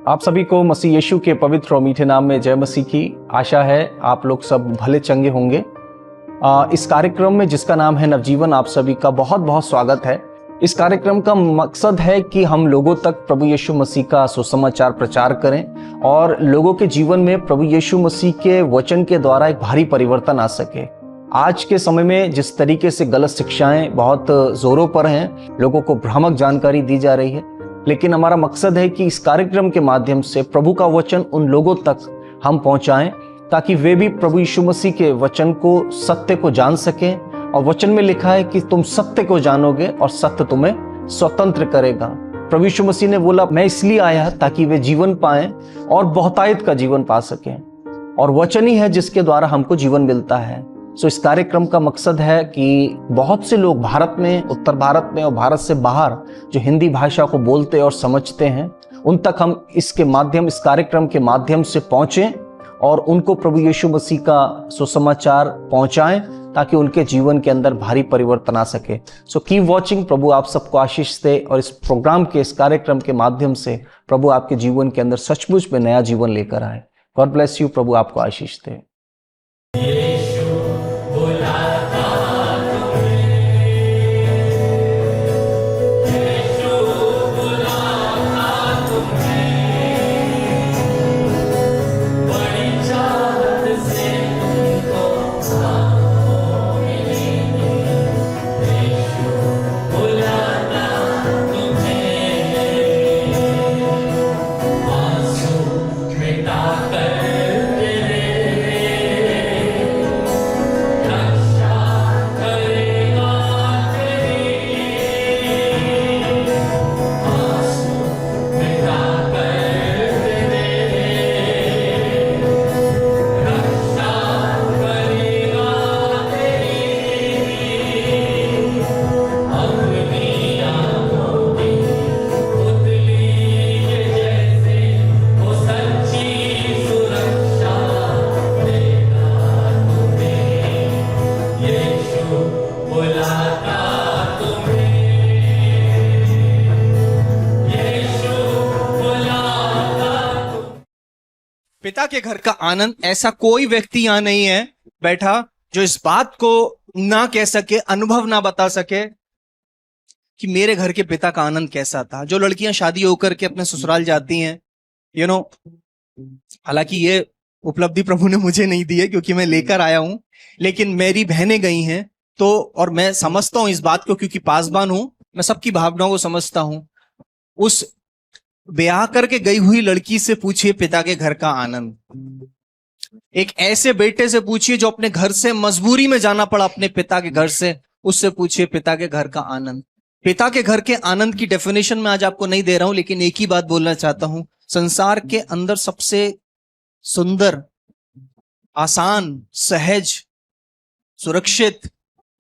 आप सभी को मसीह यीशु के पवित्र और मीठे नाम में जय मसीह की। आशा है आप लोग सब भले चंगे होंगे। इस कार्यक्रम में जिसका नाम है नवजीवन, आप सभी का बहुत बहुत स्वागत है। इस कार्यक्रम का मकसद है कि हम लोगों तक प्रभु यीशु मसीह का सुसमाचार प्रचार करें और लोगों के जीवन में प्रभु यीशु मसीह के वचन के द्वारा एक भारी परिवर्तन आ सके। आज के समय में जिस तरीके से गलत शिक्षाएं बहुत जोरों पर हैं, लोगों को भ्रामक जानकारी दी जा रही है, लेकिन हमारा मकसद है कि इस कार्यक्रम के माध्यम से प्रभु का वचन उन लोगों तक हम पहुंचाएं ताकि वे भी प्रभु यीशु मसीह के वचन को, सत्य को जान सकें। और वचन में लिखा है कि तुम सत्य को जानोगे और सत्य तुम्हें स्वतंत्र करेगा। प्रभु यीशु मसीह ने बोला, मैं इसलिए आया ताकि वे जीवन पाएं और बहुतायत का जीवन पा सकें, और वचन ही है जिसके द्वारा हमको जीवन मिलता है। इस कार्यक्रम का मकसद है कि बहुत से लोग भारत में, उत्तर भारत में और भारत से बाहर जो हिंदी भाषा को बोलते और समझते हैं, उन तक हम इस कार्यक्रम के माध्यम से पहुंचें और उनको प्रभु यीशु मसीह का सुसमाचार पहुंचाएं ताकि उनके जीवन के अंदर भारी परिवर्तन आ सके। Keep watching. प्रभु आप सबको आशीष दे और इस प्रोग्राम के, इस कार्यक्रम के माध्यम से प्रभु आपके जीवन के अंदर सचमुच में नया जीवन लेकर आए। God bless you. प्रभु आपको आशीष दे। पिता के घर का आनंद, ऐसा कोई व्यक्ति यहां नहीं है बैठा जो इस बात को ना कह सके, अनुभव ना बता सके कि मेरे घर के पिता का आनंद कैसा था। जो लड़कियां शादी होकर के अपने ससुराल जाती हैं, हालांकि ये उपलब्धि प्रभु ने मुझे नहीं दी है क्योंकि मैं लेकर आया हूं, लेकिन मेरी बहनें गई हैं तो, और मैं समझता हूं इस बात को क्योंकि पासबान हूं, मैं सबकी भावनाओं को समझता हूं। उस ब्याह करके गई हुई लड़की से पूछिए पिता के घर का आनंद। एक ऐसे बेटे से पूछिए जो अपने घर से मजबूरी में जाना पड़ा अपने पिता के घर से, उससे पूछिए पिता के घर का आनंद। पिता के घर के आनंद की डेफिनेशन मैं आज आपको नहीं दे रहा हूं, लेकिन एक ही बात बोलना चाहता हूं। संसार के अंदर सबसे सुंदर, आसान, सहज, सुरक्षित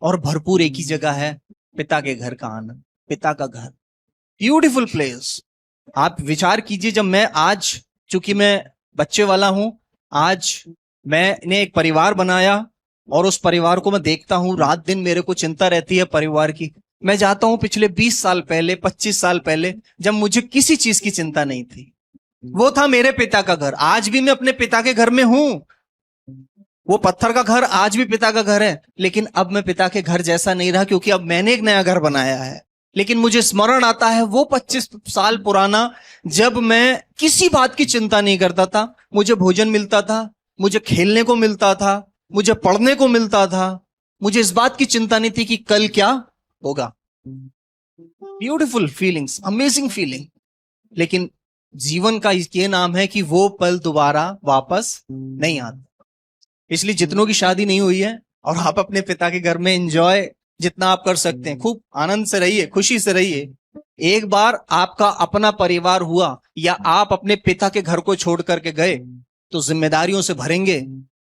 और भरपूर एक ही जगह है, पिता के घर का आनंद। पिता का घर, ब्यूटीफुल प्लेस। आप विचार कीजिए, जब मैं आज, चूंकि मैं बच्चे वाला हूं, आज मैंने एक परिवार बनाया और उस परिवार को मैं देखता हूं, रात दिन मेरे को चिंता रहती है परिवार की। मैं जाता हूं पिछले 20 साल पहले, 25 साल पहले, जब मुझे किसी चीज की चिंता नहीं थी। वो था मेरे पिता का घर। आज भी मैं अपने पिता के घर में हूं। वो पत्थर का घर आज भी पिता का घर है, लेकिन अब मैं पिता के घर जैसा नहीं रहा क्योंकि अब मैंने एक नया घर बनाया है। लेकिन मुझे स्मरण आता है वो 25 साल पुराना, जब मैं किसी बात की चिंता नहीं करता था। मुझे भोजन मिलता था, मुझे खेलने को मिलता था, मुझे पढ़ने को मिलता था। मुझे इस बात की चिंता नहीं थी कि कल क्या होगा। Beautiful feelings, amazing feeling. लेकिन जीवन का ये नाम है कि वो पल दोबारा वापस नहीं आता। इसलिए जितनों की शादी नहीं हुई है और आप अपने पिता के घर में एंजॉय जितना आप कर सकते हैं, खूब आनंद से रहिए, खुशी से रहिए। एक बार आपका अपना परिवार हुआ या आप अपने पिता के घर को छोड़ करके गए तो जिम्मेदारियों से भरेंगे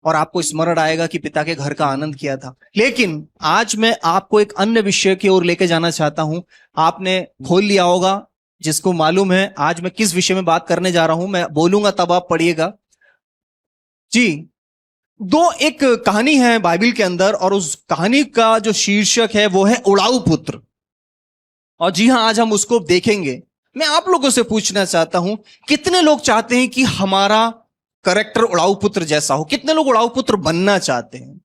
और आपको स्मरण आएगा कि पिता के घर का आनंद किया था। लेकिन आज मैं आपको एक अन्य विषय की ओर लेके जाना चाहता हूं। आपने खोल लिया होगा, जिसको मालूम है आज मैं किस विषय में बात करने जा रहा हूं। मैं बोलूंगा तब आप पढ़िएगा जी। एक कहानी है बाइबल के अंदर और उस कहानी का जो शीर्षक है वो है उड़ाऊ पुत्र। और जी हां, आज हम उसको देखेंगे। मैं आप लोगों से पूछना चाहता हूं, कितने लोग चाहते हैं कि हमारा करेक्टर उड़ाऊ पुत्र जैसा हो? कितने लोग उड़ाऊ पुत्र बनना चाहते हैं?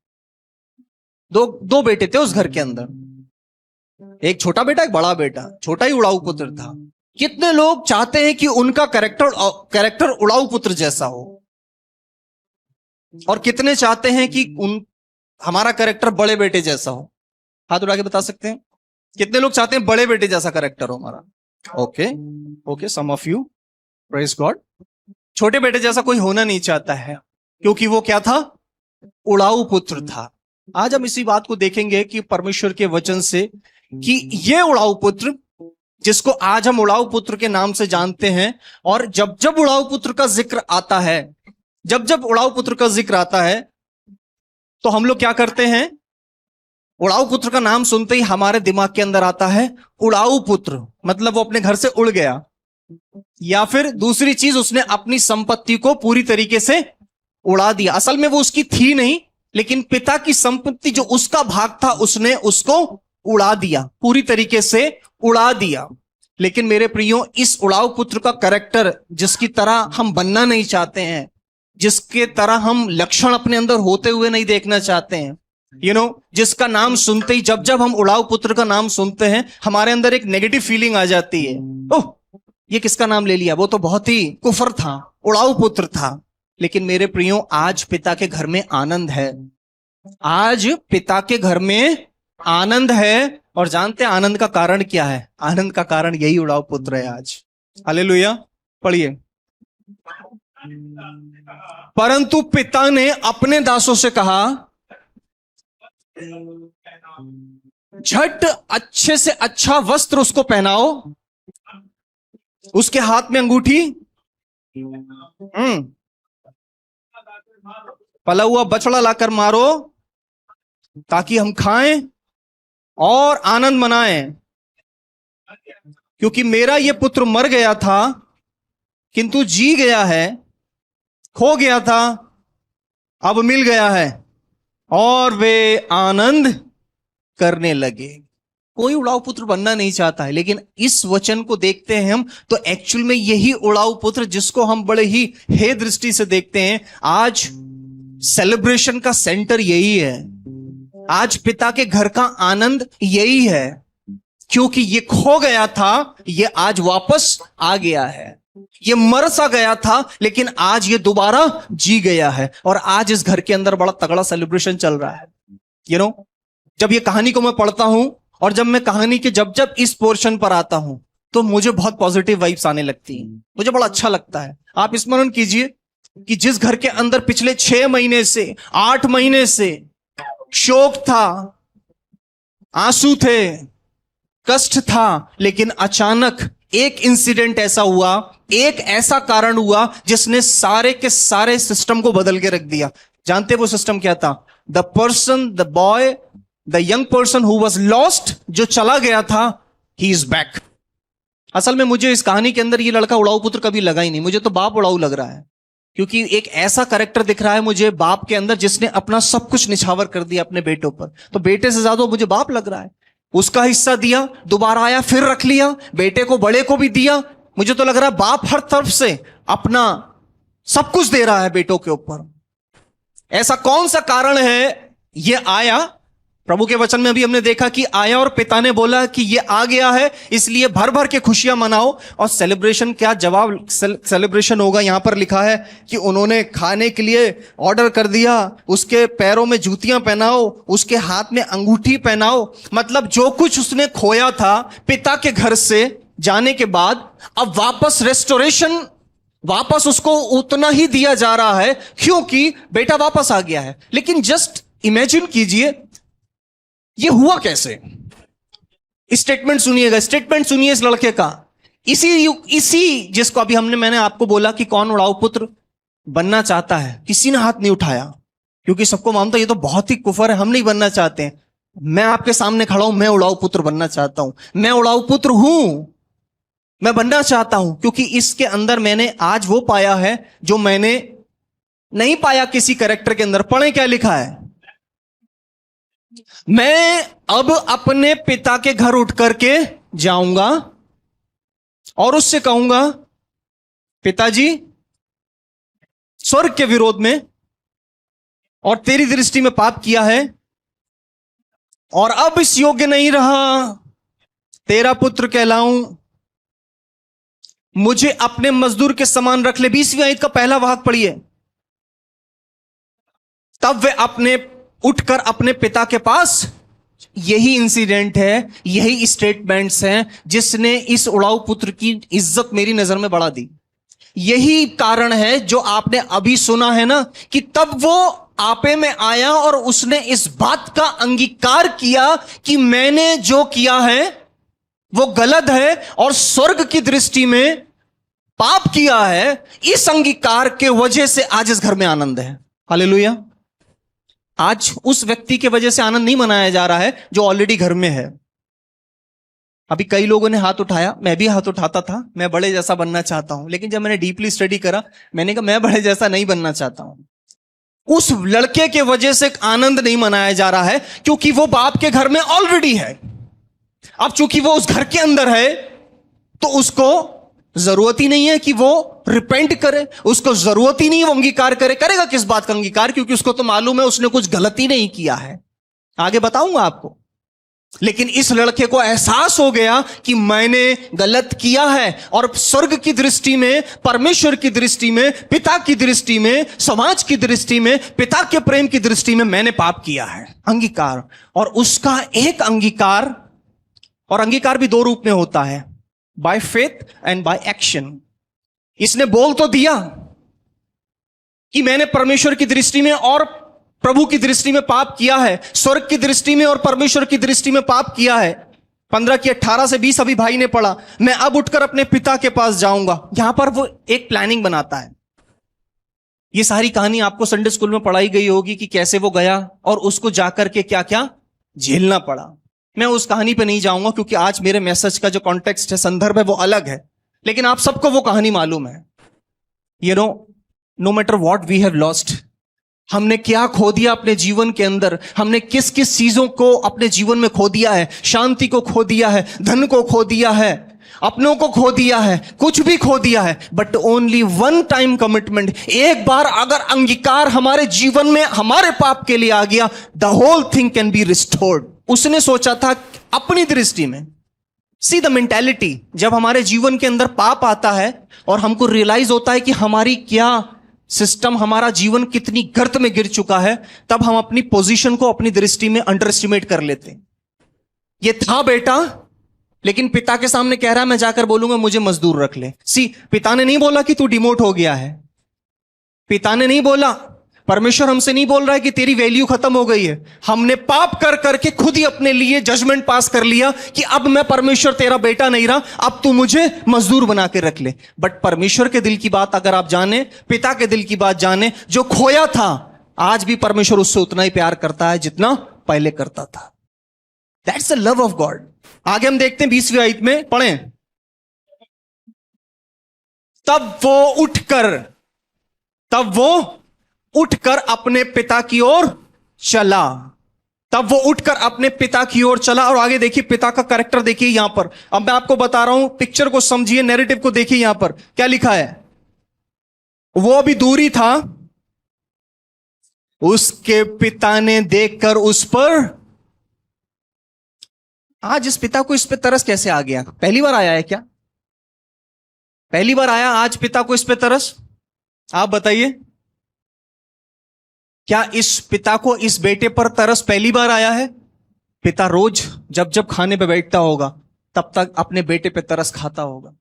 दो बेटे थे उस घर के अंदर, एक छोटा बेटा एक बड़ा बेटा, छोटा ही उड़ाऊ पुत्र था। कितने लोग चाहते हैं कि उनका कैरेक्टर उड़ाऊ पुत्र जैसा हो? और कितने चाहते हैं कि हमारा कैरेक्टर बड़े बेटे जैसा हो? हाथ उठा के बता सकते हैं कितने लोग चाहते हैं बड़े बेटे जैसा कैरेक्टर हो हमारा? Okay, some of you, praise God. छोटे बेटे जैसा कोई होना नहीं चाहता है, क्योंकि वो क्या था? उड़ाऊ पुत्र था। आज हम इसी बात को देखेंगे कि परमेश्वर के वचन से कि ये उड़ाऊ पुत्र, जिसको आज हम उड़ाऊ पुत्र के नाम से जानते हैं, और जब जब उड़ाऊ पुत्र का जिक्र आता है, जब उड़ाऊ पुत्र का जिक्र आता है, तो हम लोग क्या करते हैं? उड़ाऊ पुत्र का नाम सुनते ही हमारे दिमाग के अंदर आता है उड़ाऊ पुत्र, मतलब वो अपने घर से उड़ गया, या फिर दूसरी चीज, उसने अपनी संपत्ति को पूरी तरीके से उड़ा दिया। असल में वो उसकी थी नहीं, लेकिन पिता की संपत्ति जो उसका भाग था, उसने उसको उड़ा दिया, पूरी तरीके से उड़ा दिया। लेकिन मेरे प्रियो, इस उड़ाऊ पुत्र का कैरेक्टर जिसकी तरह हम बनना नहीं चाहते हैं, जिसके तरह हम लक्षण अपने अंदर होते हुए नहीं देखना चाहते हैं, जिसका नाम सुनते ही, जब हम उड़ाऊ पुत्र का नाम सुनते हैं, हमारे अंदर एक नेगेटिव फीलिंग आ जाती है। ओह, ये किसका नाम ले लिया? वो तो बहुत ही कुफर था, उड़ाऊ पुत्र था। लेकिन मेरे प्रियो, आज पिता के घर में आनंद है। आज पिता के घर में आनंद है। और जानते हैं आनंद का कारण क्या है? आनंद का कारण यही उड़ाऊ पुत्र है आज। हालेलुया, पढ़िए। परंतु पिता ने अपने दासों से कहा, झट अच्छे से अच्छा वस्त्र उसको पहनाओ, उसके हाथ में अंगूठी, पला हुआ बछड़ा लाकर मारो, ताकि हम खाएं और आनंद मनाएं। क्योंकि मेरा यह पुत्र मर गया था किंतु जी गया है, खो गया था अब मिल गया है, और वे आनंद करने लगे। कोई उड़ाऊ पुत्र बनना नहीं चाहता है, लेकिन इस वचन को देखते हैं हम, तो एक्चुअल में यही उड़ाऊ पुत्र, जिसको हम बड़े ही हे दृष्टि से देखते हैं, आज सेलिब्रेशन का सेंटर यही है। आज पिता के घर का आनंद यही है, क्योंकि ये खो गया था, ये आज वापस आ गया है। ये मर सा गया था, लेकिन आज ये दोबारा जी गया है। और आज इस घर के अंदर बड़ा तगड़ा सेलिब्रेशन चल रहा है। जब ये कहानी को मैं पढ़ता हूं, और जब मैं कहानी के जब इस पोर्शन पर आता हूं, तो मुझे बहुत पॉजिटिव वाइब्स आने लगती हैं। मुझे बड़ा अच्छा लगता है। आप स्मरण कीजिए कि जिस घर के अंदर पिछले 6 महीने से 8 महीने से शोक था, आंसू थे, कष्ट था, लेकिन अचानक एक इंसिडेंट ऐसा हुआ, एक ऐसा कारण हुआ, जिसने सारे के सारे सिस्टम को बदल के रख दिया। जानते वो सिस्टम क्या था? The person, the boy, the young person who was lost, जो चला गया था, ही इज बैक। असल में मुझे इस कहानी के अंदर ये लड़का उड़ाऊ पुत्र कभी लगा ही नहीं। मुझे तो बाप उड़ाऊ लग रहा है, क्योंकि एक ऐसा कैरेक्टर दिख रहा है मुझे बाप के अंदर, जिसने अपना सब कुछ निछावर कर दिया अपने बेटों पर। तो बेटे से ज्यादा मुझे बाप लग रहा है। उसका हिस्सा दिया, दोबारा आया, फिर रख लिया, बेटे को, बड़े को भी दिया। मुझे तो लग रहा है बाप हर तरफ से अपना सब कुछ दे रहा है बेटों के ऊपर। ऐसा कौन सा कारण है? ये आया, प्रभु के वचन में भी हमने देखा कि आया और पिता ने बोला कि ये आ गया है, इसलिए भर भर के खुशियां मनाओ। और सेलिब्रेशन, क्या जवाब सेलिब्रेशन होगा? यहां पर लिखा है कि उन्होंने खाने के लिए ऑर्डर कर दिया, उसके पैरों में जूतियां पहनाओ, उसके हाथ में अंगूठी पहनाओ। मतलब जो कुछ उसने खोया था पिता के घर से जाने के बाद, अब वापस रेस्टोरेशन, वापस उसको उतना ही दिया जा रहा है, क्योंकि बेटा वापस आ गया है। लेकिन जस्ट इमेजिन कीजिए, ये हुआ कैसे? स्टेटमेंट सुनिएगा, स्टेटमेंट सुनिए इस लड़के का। इसी जिसको अभी मैंने आपको बोला कि कौन उड़ाऊ पुत्र बनना चाहता है, किसी ने हाथ नहीं उठाया, क्योंकि सबको मानता ये तो बहुत ही कुफर है, हम नहीं बनना चाहते हैं। मैं आपके सामने खड़ा हूं, मैं उड़ाऊ पुत्र बनना चाहता हूं, मैं उड़ाऊ पुत्र हूं, मैं बनना चाहता हूं, क्योंकि इसके अंदर मैंने आज वो पाया है जो मैंने नहीं पाया किसी कैरेक्टर के अंदर। पढ़े क्या लिखा है? मैं अब अपने पिता के घर उठ करके जाऊंगा और उससे कहूंगा, पिताजी, स्वर्ग के विरोध में और तेरी दृष्टि में पाप किया है और अब इस योग्य नहीं रहा तेरा पुत्र कहलाऊं, मुझे अपने मजदूर के समान रख ले। 20वीं आयत का पहला वाक्य पढ़िए। तब वे उठकर अपने पिता के पास, यही इंसिडेंट है, यही स्टेटमेंट्स हैं जिसने इस उड़ाऊ पुत्र की इज्जत मेरी नजर में बढ़ा दी। यही कारण है जो आपने अभी सुना है ना, कि तब वो आपे में आया और उसने इस बात का अंगीकार किया कि मैंने जो किया है वो गलत है और स्वर्ग की दृष्टि में पाप किया है। इस अंगीकार के वजह से आज इस घर में आनंद है। हालेलुया। आज उस व्यक्ति के वजह से आनंद नहीं मनाया जा रहा है जो ऑलरेडी घर में है। अभी कई लोगों ने हाथ उठाया, मैं भी हाथ उठाता था, मैं बड़े जैसा बनना चाहता हूं, लेकिन जब मैंने डीपली स्टडी करा, मैंने कहा मैं बड़े जैसा नहीं बनना चाहता हूं। उस लड़के के वजह से आनंद नहीं मनाया जा रहा है क्योंकि वो बाप के घर में ऑलरेडी है। अब चूंकि वो उस घर के अंदर है तो उसको जरूरत ही नहीं है कि वो रिपेंट करे, उसको जरूरत ही नहीं वो अंगीकार करे। करेगा किस बात का अंगीकार? क्योंकि उसको तो मालूम है उसने कुछ गलती नहीं किया है। आगे बताऊंगा आपको। लेकिन इस लड़के को एहसास हो गया कि मैंने गलत किया है और स्वर्ग की दृष्टि में, परमेश्वर की दृष्टि में, पिता की दृष्टि में, समाज की दृष्टि में, पिता के प्रेम की दृष्टि में मैंने पाप किया है। अंगीकार। और उसका एक अंगीकार, और अंगीकार भी दो रूप में होता है, by faith and by action. इसने बोल तो दिया कि मैंने परमेश्वर की दृष्टि में और प्रभु की दृष्टि में पाप किया है, स्वर्ग की दृष्टि में और परमेश्वर की दृष्टि में पाप किया है। 15 की 18 से 20 अभी भाई ने पढ़ा। मैं अब उठकर अपने पिता के पास जाऊंगा। यहां पर वो एक प्लानिंग बनाता है। ये सारी कहानी आपको संडे स्कूल में पढ़ाई गई होगी कि कैसे वो गया और उसको जाकर के क्या क्या झेलना पड़ा। मैं उस कहानी पे नहीं जाऊंगा क्योंकि आज मेरे मैसेज का जो कॉन्टेक्स्ट है, संदर्भ है, वो अलग है। लेकिन आप सबको वो कहानी मालूम है। You no matter what we have lost, हमने क्या खो दिया अपने जीवन के अंदर, हमने किस किस चीजों को अपने जीवन में खो दिया है। शांति को खो दिया है, धन को खो दिया है, अपनों को खो दिया है, कुछ भी खो दिया है। But only one time commitment, एक बार अगर अंगीकार हमारे जीवन में हमारे पाप के लिए आ गया, the whole thing can be restored. उसने सोचा था अपनी दृष्टि में, सी द मेंटालिटी, जब हमारे जीवन के अंदर पाप आता है और हमको रियलाइज होता है कि हमारी क्या सिस्टम, हमारा जीवन कितनी गर्त में गिर चुका है, तब हम अपनी पोजीशन को अपनी दृष्टि में अंडर एस्टिमेट कर लेते हैं। ये था बेटा, लेकिन पिता के सामने कह रहा है मैं जाकर बोलूंगा मुझे मजदूर रख ले। सी, पिता ने नहीं बोला कि तू डिमोट हो गया है, पिता ने नहीं बोला, परमेश्वर हमसे नहीं बोल रहा है कि तेरी वैल्यू खत्म हो गई है। हमने पाप कर करके खुद ही अपने लिए जजमेंट पास कर लिया कि अब मैं परमेश्वर तेरा बेटा नहीं रहा, अब तू मुझे मजदूर बना के रख ले। बट परमेश्वर के दिल की बात अगर आप जाने, पिता के दिल की बात जाने, जो खोया था आज भी परमेश्वर उससे उतना ही प्यार करता है जितना पहले करता था। That's the love of God. आगे हम देखते हैं 20वीं आयत में, पढ़ें। तब वो उठकर अपने पिता की ओर चला। तब वो उठकर अपने पिता की ओर चला। और आगे देखिए, पिता का कैरेक्टर देखिए यहां पर। अब मैं आपको बता रहा हूं, पिक्चर को समझिए, नैरेटिव को देखिए। यहां पर क्या लिखा है? वो अभी दूरी था, उसके पिता ने देखकर उस पर, आज इस पिता को इस पे तरस कैसे आ गया? पहली बार आया है क्या? पहली बार आया आज पिता को इस पे तरस? आप बताइए, क्या इस पिता को इस बेटे पर तरस पहली बार आया है? पिता रोज जब जब खाने पे बैठता होगा तब तक अपने बेटे पे तरस खाता होगा।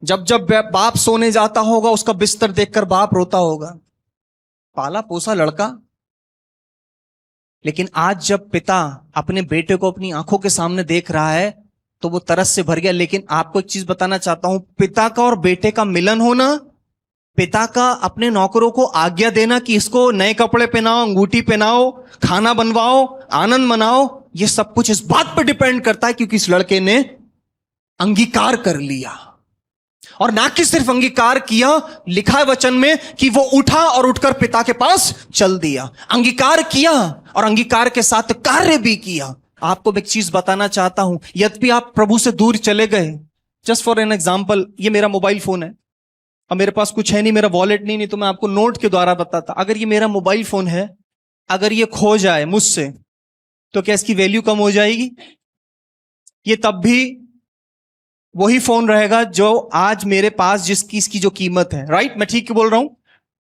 जब जब बाप सोने जाता होगा उसका बिस्तर देखकर बाप रोता होगा। पाला पोसा लड़का। लेकिन आज जब पिता अपने बेटे को अपनी आंखों के सामने देख रहा है तो वो तरस से भर गया। लेकिन आपको एक चीज बताना चाहता हूं, पिता का और बेटे का मिलन होना, पिता का अपने नौकरों को आज्ञा देना कि इसको नए कपड़े पहनाओ, अंगूठी पहनाओ, खाना बनवाओ, आनंद मनाओ, ये सब कुछ इस बात पर डिपेंड करता है क्योंकि इस लड़के ने अंगीकार कर लिया। और ना कि सिर्फ अंगीकार किया, लिखा है वचन में कि वो उठा और उठकर पिता के पास चल दिया। अंगीकार किया और अंगीकार के साथ कार्य भी किया। आपको एक चीज बताना चाहता हूं, यद्यपि आप प्रभु से दूर चले गए, जस्ट फॉर एन एग्जाम्पल, ये मेरा मोबाइल फोन है, अब मेरे पास कुछ है नहीं, मेरा वॉलेट नहीं तो मैं आपको नोट के द्वारा बताता। अगर ये मेरा मोबाइल फोन है, अगर ये खो जाए मुझसे, तो क्या इसकी वैल्यू कम हो जाएगी? ये तब भी वही फोन रहेगा जो आज मेरे पास जिसकी इसकी जो कीमत है, राइट? मैं ठीक बोल रहा हूं?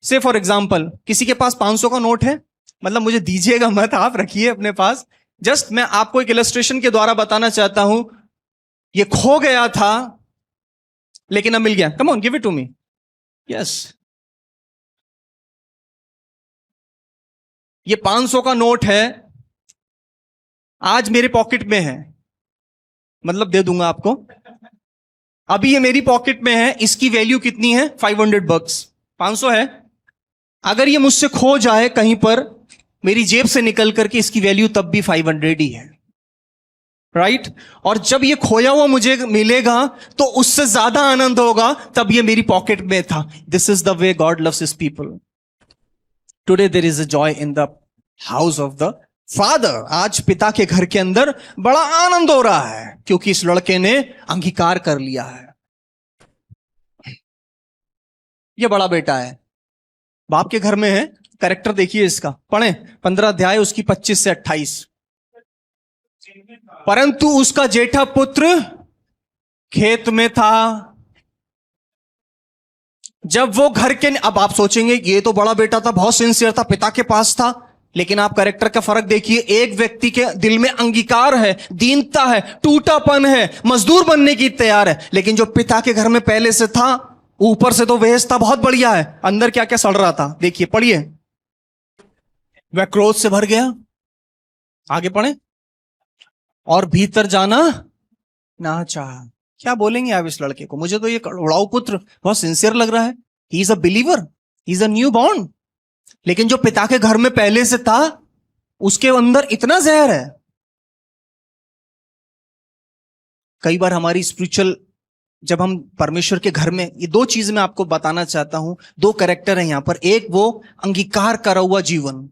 से फॉर एग्जाम्पल, किसी के पास 500 का नोट है, मतलब मुझे दीजिएगा मत, आप रखिए अपने पास। जस्ट मैं आपको एक इलस्ट्रेशन के द्वारा बताना चाहता हूं, ये खो गया था लेकिन अब मिल गया। Come on, give it to me. Yes, ये 500 का नोट है, आज मेरे पॉकेट में है, मतलब दे दूंगा आपको। अभी ये मेरी पॉकेट में है, इसकी वैल्यू कितनी है? $500। 500 है, अगर ये मुझसे खो जाए कहीं पर, मेरी जेब से निकल करके, इसकी वैल्यू तब भी 500 ही है, राइट? और जब ये खोया हुआ मुझे मिलेगा तो उससे ज्यादा आनंद होगा, तब ये मेरी पॉकेट में था। This is the way God loves his people. Today there is a joy in the house of the father. आज पिता के घर के अंदर बड़ा आनंद हो रहा है, क्योंकि इस लड़के ने अंगीकार कर लिया है। ये बड़ा बेटा है, बाप के घर में है। कैरेक्टर देखिए इसका, पढ़े 15 अध्याय उसकी 25 से 28। परंतु उसका जेठा पुत्र खेत में था। जब वो घर के, अब आप सोचेंगे ये तो बड़ा बेटा था, बहुत सिंसियर था, पिता के पास था, लेकिन आप कैरेक्टर का फर्क देखिए। एक व्यक्ति के दिल में अंगीकार है, दीनता है, टूटापन है, मजदूर बनने की तैयार है, लेकिन जो पिता के घर में पहले से था, ऊपर से तो वेश था बहुत बढ़िया है, अंदर क्या क्या सड़ रहा था देखिए, पढ़िए। वह क्रोध से भर गया, आगे पढ़े, और भीतर जाना ना चाहा। क्या बोलेंगे आप इस लड़के को? मुझे तो ये उड़ाऊ पुत्र बहुत सिंसियर लग रहा है, he is a believer, he is a new born, लेकिन जो पिता के घर में पहले से था, उसके अंदर इतना जहर है। कई बार हमारी स्पिरिचुअल, जब हम परमेश्वर के घर में, ये दो चीज मैं आपको बताना चाहता हूं, दो कैरेक्टर है यहां पर। एक वो अंगीकार करा हुआ जीवन।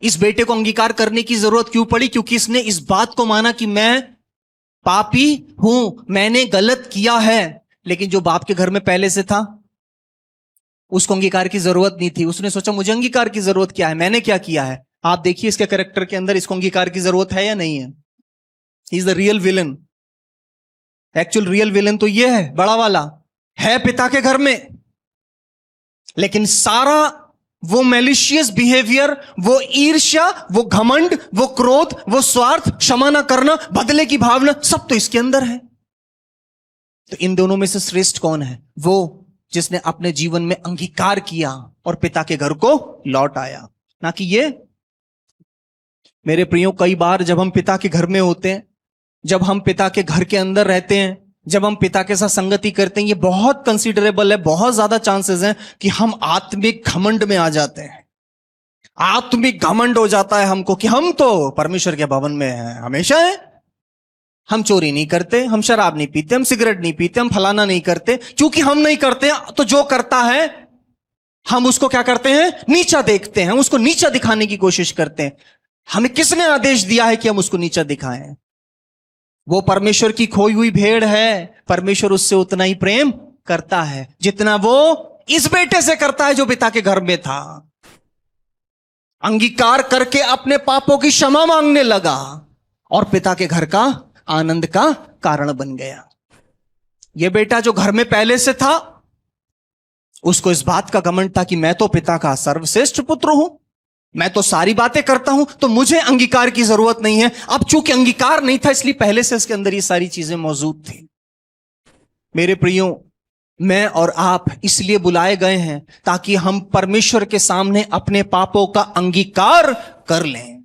इस बेटे को अंगीकार करने की जरूरत क्यों पड़ी? क्योंकि इसने इस बात को माना कि मैं पापी हूं, मैंने गलत किया है। लेकिन जो बाप के घर में पहले से था, उसको अंगीकार की जरूरत नहीं थी। उसने सोचा मुझे अंगीकार की जरूरत क्या है, मैंने क्या किया है? आप देखिए इसके कैरेक्टर के अंदर, इसको अंगीकार की जरूरत है या नहीं है? He is the real villain. Actual real villain तो ये है, बड़ा वाला है पिता के घर में, लेकिन सारा वो मैलिशियस बिहेवियर, वो ईर्ष्या, वो घमंड, वो क्रोध, वो स्वार्थ, क्षमा न करना, बदले की भावना, सब तो इसके अंदर है। तो इन दोनों में से श्रेष्ठ कौन है? वो जिसने अपने जीवन में अंगीकार किया और पिता के घर को लौट आया, ना कि ये। मेरे प्रियो, कई बार जब हम पिता के घर में होते हैं, जब हम पिता के घर के अंदर रहते हैं, जब हम पिता के साथ संगति करते हैं, ये बहुत कंसीडरेबल है, बहुत ज्यादा चांसेस हैं कि हम आत्मिक घमंड में आ जाते हैं। आत्मिक घमंड हो जाता है हमको कि हम तो परमेश्वर के भवन में हैं, हमेशा है। हम चोरी नहीं करते, हम शराब नहीं पीते, हम सिगरेट नहीं पीते, हम फलाना नहीं करते। क्योंकि हम नहीं करते, तो जो करता है हम उसको क्या करते हैं? नीचा देखते हैं, उसको नीचा दिखाने की कोशिश करते हैं। हमें किसने आदेश दिया है कि हम उसको नीचा दिखाएं? वो परमेश्वर की खोई हुई भेड़ है, परमेश्वर उससे उतना ही प्रेम करता है जितना वो इस बेटे से करता है जो पिता के घर में था। अंगीकार करके अपने पापों की क्षमा मांगने लगा और पिता के घर का आनंद का कारण बन गया। ये बेटा जो घर में पहले से था, उसको इस बात का घमंड था कि मैं तो पिता का सर्वश्रेष्ठ पुत्र हूं, मैं तो सारी बातें करता हूं, तो मुझे अंगीकार की जरूरत नहीं है। अब चूंकि अंगीकार नहीं था, इसलिए पहले से इसके अंदर ये सारी चीजें मौजूद थी। मेरे प्रियो, मैं और आप इसलिए बुलाए गए हैं ताकि हम परमेश्वर के सामने अपने पापों का अंगीकार कर लें।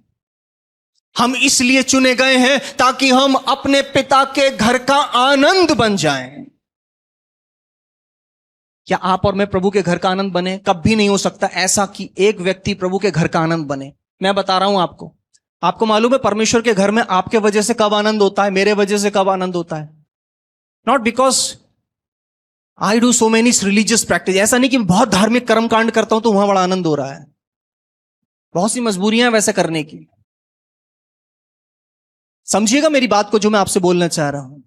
हम इसलिए चुने गए हैं ताकि हम अपने पिता के घर का आनंद बन जाएं। क्या आप और मैं प्रभु के घर का आनंद बने? कभी नहीं हो सकता ऐसा कि एक व्यक्ति प्रभु के घर का आनंद बने। मैं बता रहा हूं आपको, आपको मालूम है परमेश्वर के घर में आपके वजह से कब आनंद होता है, मेरे वजह से कब आनंद होता है? Not because I do so many religious practice. ऐसा नहीं कि बहुत धार्मिक कर्म कांड करता हूं तो वहां बड़ा आनंद हो रहा है। बहुत सी मजबूरियां वैसे करने की। समझिएगा मेरी बात को जो मैं आपसे बोलना चाह रहा हूं।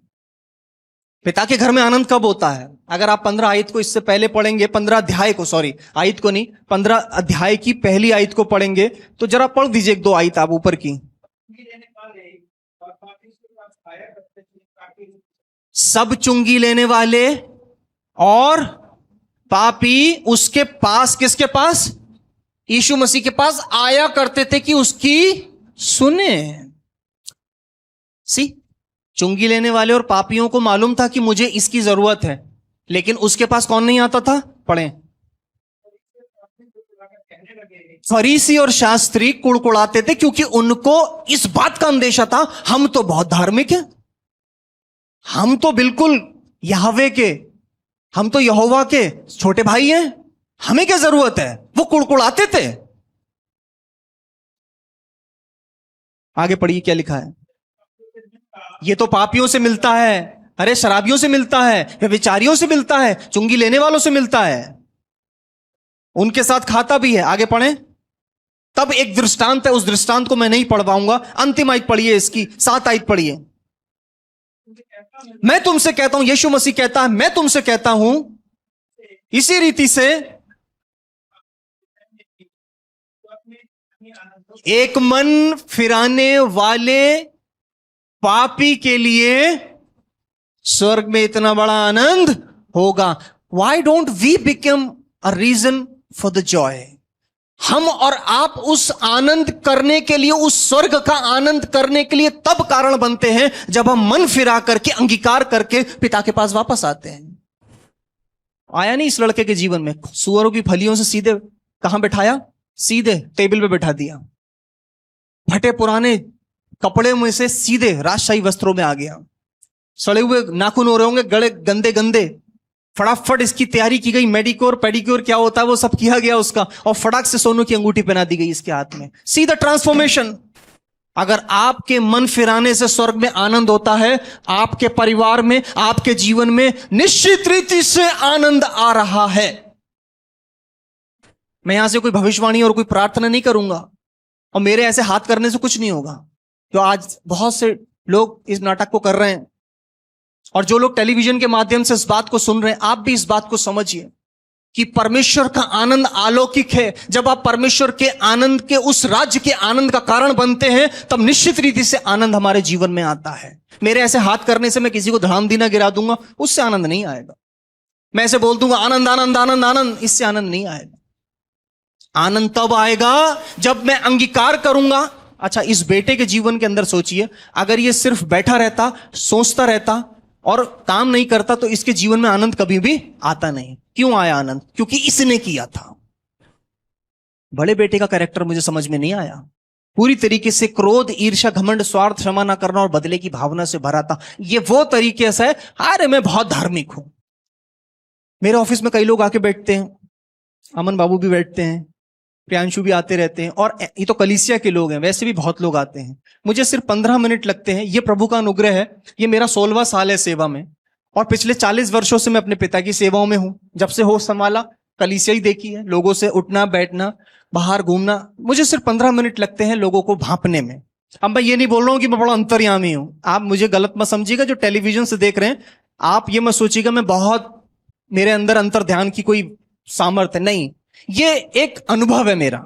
पिता के घर में आनंद कब होता है? अगर आप 15 आयत को इससे पहले पढ़ेंगे, 15 अध्याय को, सॉरी आयत को नहीं, 15 अध्याय की पहली आयत को पढ़ेंगे, तो जरा पढ़ दीजिए 1-2 आयत आप ऊपर की। सब चुंगी लेने वाले और पापी उसके पास, किसके पास? यीशु मसीह के पास आया करते थे कि उसकी सुने। सी, चुंगी लेने वाले और पापियों को मालूम था कि मुझे इसकी जरूरत है, लेकिन उसके पास कौन नहीं आता था? पढ़ें। फरीसी और शास्त्री कुड़कुड़ाते थे क्योंकि उनको इस बात का अंदेशा था, हम तो बहुत धार्मिक हैं, हम तो बिल्कुल यहोवा के, हम तो यहोवा के छोटे भाई हैं, हमें क्या जरूरत है? वो कुड़कुड़ाते थे। आगे पढ़िए क्या लिखा है। ये तो पापियों से मिलता है, अरे शराबियों से मिलता है, व्यभिचारियों से मिलता है, चुंगी लेने वालों से मिलता है, उनके साथ खाता भी है। आगे पढ़ें। तब एक दृष्टांत है, उस दृष्टांत को मैं नहीं पढ़ पाऊंगा, अंतिम आयत पढ़िए इसकी, 7 आयत पढ़िए। मैं तुमसे कहता हूं, यीशु मसीह कहता है, मैं तुमसे कहता हूं इसी रीति से एक मन फिराने वाले पापी के लिए स्वर्ग में इतना बड़ा आनंद होगा। Why don't we become a reason for the joy? हम और आप उस आनंद करने के लिए, उस स्वर्ग का आनंद करने के लिए तब कारण बनते हैं जब हम मन फिरा करके, अंगीकार करके पिता के पास वापस आते हैं। आया नहीं इस लड़के के जीवन में, सुअरों की फलियों से सीधे कहां बैठाया? सीधे टेबल पे बैठा दिया। फटे पुराने कपड़े में से सीधे राजशाही वस्त्रों में आ गया। सड़े हुए नाखून हो रहे होंगे, गड़े गंदे गंदे, फटाफट इसकी तैयारी की गई, मेडिक्योर पेडिक्योर क्या होता है वो सब किया गया उसका, और फटाक से सोनू की अंगूठी पहना दी गई इसके हाथ में। सीधा ट्रांसफॉर्मेशन। अगर आपके मन फिराने से स्वर्ग में आनंद होता है, आपके परिवार में, आपके जीवन में निश्चित रीति से आनंद आ रहा है। मैं यहां से कोई भविष्यवाणी और कोई प्रार्थना नहीं करूंगा, और मेरे ऐसे हाथ करने से कुछ नहीं होगा। जो आज बहुत से लोग इस नाटक को कर रहे हैं, और जो लोग टेलीविजन के माध्यम से इस बात को सुन रहे हैं, आप भी इस बात को समझिए कि परमेश्वर का आनंद अलौकिक है। जब आप परमेश्वर के आनंद के, उस राज्य के आनंद का कारण बनते हैं, तब निश्चित रीति से आनंद हमारे जीवन में आता है। मेरे ऐसे हाथ करने से मैं किसी को धड़ाम दीना गिरा दूंगा, उससे आनंद नहीं आएगा। मैं ऐसे बोल दूंगा आनंद आनंद आनंद आनंद, इससे आनंद नहीं आएगा। आनंद तब आएगा जब मैं अंगीकार करूंगा। अच्छा, इस बेटे के जीवन के अंदर सोचिए, अगर ये सिर्फ बैठा रहता, सोचता रहता और काम नहीं करता, तो इसके जीवन में आनंद कभी भी आता नहीं। क्यों आया आनंद? क्योंकि इसने किया था। बड़े बेटे का कैरेक्टर मुझे समझ में नहीं आया। पूरी तरीके से क्रोध, ईर्ष्या, घमंड, स्वार्थ, क्षमा न करना और बदले की भावना से भरा था। ये वो तरीके से, अरे मैं बहुत धार्मिक हूं। मेरे ऑफिस में कई लोग आके बैठते हैं, अमन बाबू भी बैठते हैं, प्रियांशु भी आते रहते हैं, और ये तो कलीसिया के लोग हैं, वैसे भी बहुत लोग आते हैं। मुझे सिर्फ 15 मिनट लगते हैं। ये प्रभु का अनुग्रह है। ये मेरा 16वां साल है सेवा में, और पिछले 40 वर्षों से मैं अपने पिता की सेवाओं में हूं। जब से होश संभाला, कलीसिया ही देखी है, लोगों से उठना बैठना, बाहर घूमना। मुझे सिर्फ 15 मिनट लगते हैं लोगों को भांपने में। अब मैं ये नहीं बोल रहा हूं कि मैं बड़ा अंतर्यामी हूं, आप मुझे गलत मत समझिएगा। जो टेलीविजन से देख रहे हैं, आप ये मत सोचिएगा मैं बहुत, मेरे अंदर अंतर ध्यान की कोई सामर्थ्य नहीं। ये एक अनुभव है मेरा।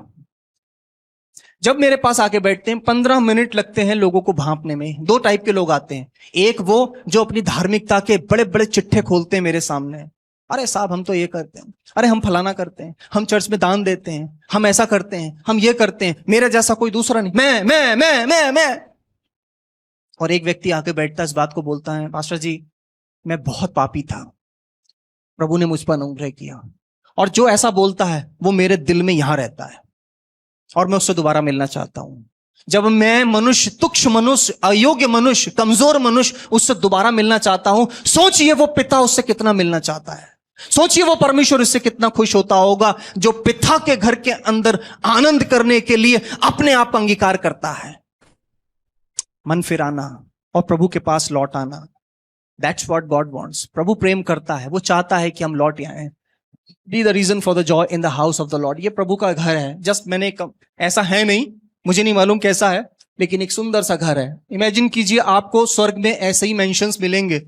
जब मेरे पास आके बैठते हैं, 15 मिनट लगते हैं लोगों को भांपने में। 2 टाइप के लोग आते हैं। एक वो जो अपनी धार्मिकता के बड़े बड़े चिट्ठे खोलते हैं मेरे सामने, अरे साहब हम तो ये करते हैं, अरे हम फलाना करते हैं, हम चर्च में दान देते हैं, हम ऐसा करते हैं, हम ये करते हैं, मेरे जैसा कोई दूसरा नहीं, मैं। और एक व्यक्ति आके बैठता है, इस बात को बोलता है, पास्टर जी मैं बहुत पापी था, प्रभु ने मुझ पर अनुग्रह किया। और जो ऐसा बोलता है वो मेरे दिल में यहां रहता है, और मैं उससे दोबारा मिलना चाहता हूं। जब मैं मनुष्य, तुच्छ मनुष्य, अयोग्य मनुष्य, कमजोर मनुष्य उससे दोबारा मिलना चाहता हूं, सोचिए वो पिता उससे कितना मिलना चाहता है। सोचिए वो परमेश्वर उससे कितना खुश होता होगा, जो पिता के घर के अंदर आनंद करने के लिए अपने आप का अंगीकार करता है। मन फिराना और प्रभु के पास लौट आना, दैट्स व्हाट गॉड वांट्स। प्रभु प्रेम करता है, वो चाहता है कि हम लौट आए। Be the reason for the joy in the house of the lord. ये प्रभु का घर है। जस्ट मैंने ऐसा है नहीं, मुझे नहीं मालूम कैसा है, लेकिन एक सुंदर सा घर है। इमेजिन कीजिए आपको स्वर्ग में ऐसे ही मेंशंस मिलेंगे।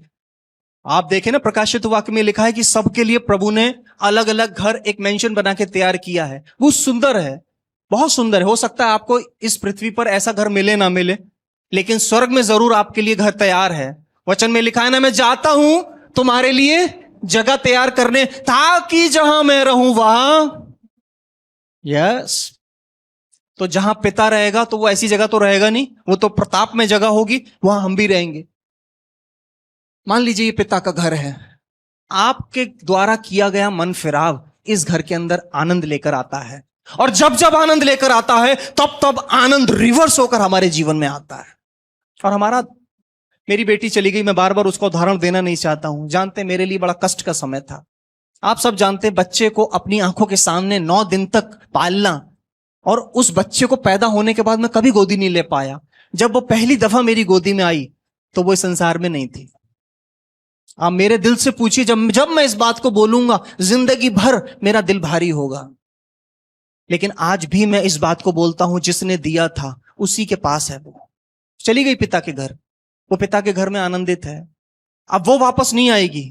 आप देखें ना, प्रकाशित वाक्य में लिखा है कि सबके लिए प्रभु ने अलग अलग घर, एक मेंशन बना के तैयार किया है। वो सुंदर है, बहुत सुंदर है। हो सकता है आपको इस पृथ्वी पर ऐसा घर मिले ना मिले, लेकिन स्वर्ग में जरूर आपके लिए घर तैयार है। वचन में लिखा है ना, मैं जाता हूं तुम्हारे लिए जगह तैयार करने, ताकि जहां मैं रहूं वहां। यस, तो जहां पिता रहेगा तो वो ऐसी जगह तो रहेगा नहीं, वो तो प्रताप में जगह होगी, वहां हम भी रहेंगे। मान लीजिए ये पिता का घर है, आपके द्वारा किया गया मन फिराव इस घर के अंदर आनंद लेकर आता है, और जब जब आनंद लेकर आता है तब तब आनंद रिवर्स होकर हमारे जीवन में आता है। और मेरी बेटी चली गई, मैं बार बार उसका उदाहरण देना नहीं चाहता हूं। जानते, मेरे लिए बड़ा कष्ट का समय था। आप सब जानते, बच्चे को अपनी आंखों के सामने 9 दिन तक पालना, और उस बच्चे को पैदा होने के बाद मैं कभी गोदी नहीं ले पाया। जब वो पहली दफा मेरी गोदी में आई तो वो इस संसार में नहीं थी। आप मेरे दिल से पूछिए, जब मैं इस बात को बोलूंगा जिंदगी भर मेरा दिल भारी होगा। लेकिन आज भी मैं इस बात को बोलता हूं, जिसने दिया था उसी के पास है। वो चली गई पिता के घर, वो पिता के घर में आनंदित है। अब वो वापस नहीं आएगी,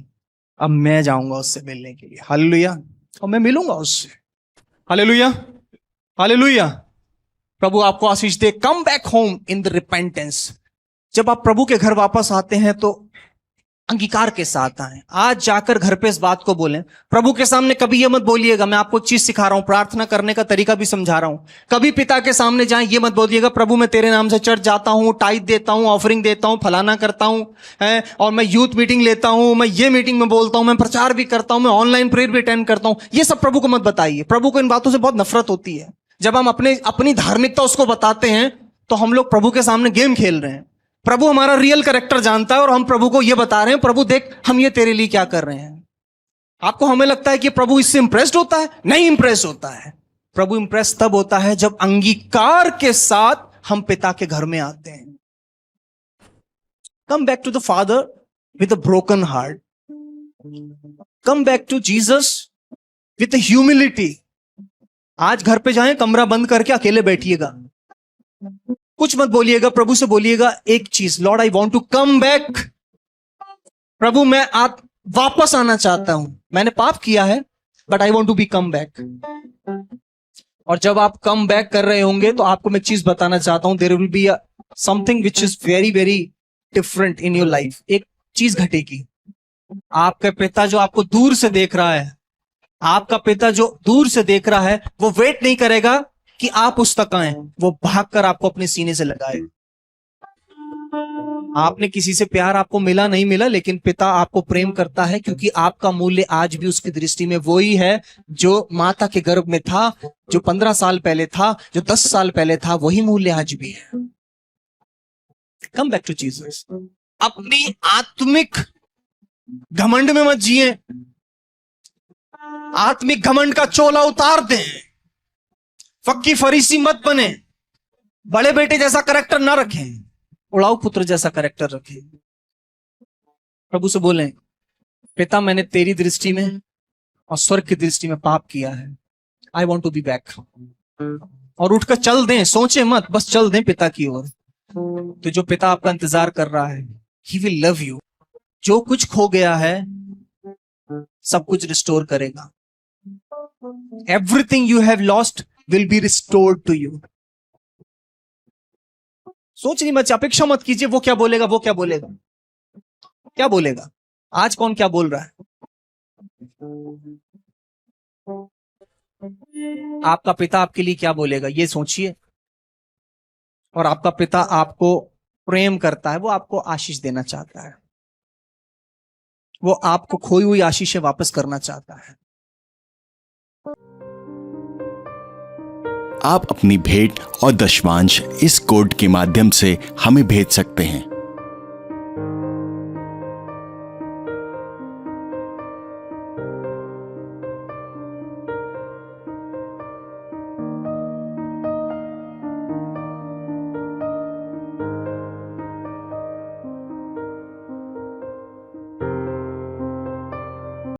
अब मैं जाऊंगा उससे मिलने के लिए। हालेलुया, और मैं मिलूंगा उससे। Hallelujah, hallelujah. प्रभु आपको आशीष दे। Come back home in the repentance. जब आप प्रभु के घर वापस आते हैं तो अंगीकार के साथ आए। आज जाकर घर पे इस बात को बोलें। प्रभु के सामने कभी ये मत बोलिएगा, मैं आपको एक चीज सिखा रहा हूं, प्रार्थना करने का तरीका भी समझा रहा हूं। कभी पिता के सामने जाएं, ये मत बोलिएगा, प्रभु मैं तेरे नाम से चर्च जाता हूं, टाइट देता हूं, ऑफरिंग देता हूं, फलाना करता हूं, है, और मैं यूथ मीटिंग लेता हूं, मैं ये मीटिंग में बोलता हूं, मैं प्रचार भी करता हूं, मैं ऑनलाइन प्रेयर भी अटेंड करता हूं। ये सब प्रभु को मत बताइए। प्रभु को इन बातों से बहुत नफरत होती है। जब हम अपनी धार्मिकता उसको बताते हैं तो हम लोग प्रभु के सामने गेम खेल रहे हैं। प्रभु हमारा रियल कैरेक्टर जानता है और हम प्रभु को यह बता रहे हैं, प्रभु देख हम ये तेरे लिए क्या कर रहे हैं। आपको हमें लगता है कि प्रभु इससे इंप्रेस्ड होता है? नहीं इंप्रेस होता है। प्रभु इंप्रेस तब होता है जब अंगीकार के साथ हम पिता के घर में आते हैं। Come back to the father with a broken heart. Come back to Jesus with humility. आज घर पे जाएं, कमरा बंद करके अकेले बैठिएगा, कुछ मत बोलिएगा, प्रभु से बोलिएगा एक चीज, lord I want to come back. प्रभु मैं आप वापस आना चाहता हूं, मैंने पाप किया है but I want to be come back. और जब आप कम बैक कर रहे होंगे तो आपको मैं एक चीज बताना चाहता हूं, there will be something which is very very different in your life. एक चीज घटेगी। आपका पिता जो आपको दूर से देख रहा है, आपका पिता जो दूर से देख रहा है, वो वेट नहीं करेगा कि आप उस तक आए, वो भागकर आपको अपने सीने से लगाए। आपने किसी से प्यार आपको मिला नहीं मिला, लेकिन पिता आपको प्रेम करता है क्योंकि आपका मूल्य आज भी उसकी दृष्टि में वही है जो माता के गर्भ में था, जो 15 साल पहले था, जो 10 साल पहले था, वही मूल्य आज भी है। Come back to Jesus. अपनी आत्मिक घमंड में मत जिए। आत्मिक घमंड का चोला उतार दें। फक्की फरीसी मत बने। बड़े बेटे जैसा करैक्टर ना रखें, उड़ाऊ पुत्र जैसा करैक्टर रखें। प्रभु से बोलें, पिता मैंने तेरी दृष्टि में और स्वर्ग की दृष्टि में पाप किया है, I want to be back. और उठकर चल दें, सोचे मत, बस चल दें पिता की ओर। तो जो पिता आपका इंतजार कर रहा है, ही विल लव यू। जो कुछ खो गया है सब कुछ रिस्टोर करेगा। Everything you have lost will be restored to you. सोच नहीं मत, अपेक्षा मत कीजिए वो क्या बोलेगा, वो क्या बोलेगा, क्या बोलेगा। आज कौन क्या बोल रहा है? आपका पिता आपके लिए क्या बोलेगा ये सोचिए। और आपका पिता आपको प्रेम करता है, वो आपको आशीष देना चाहता है, वो आपको खोई हुई आशीषें वापस करना चाहता है। आप अपनी भेंट और दशमांश इस कोड के माध्यम से हमें भेज सकते हैं।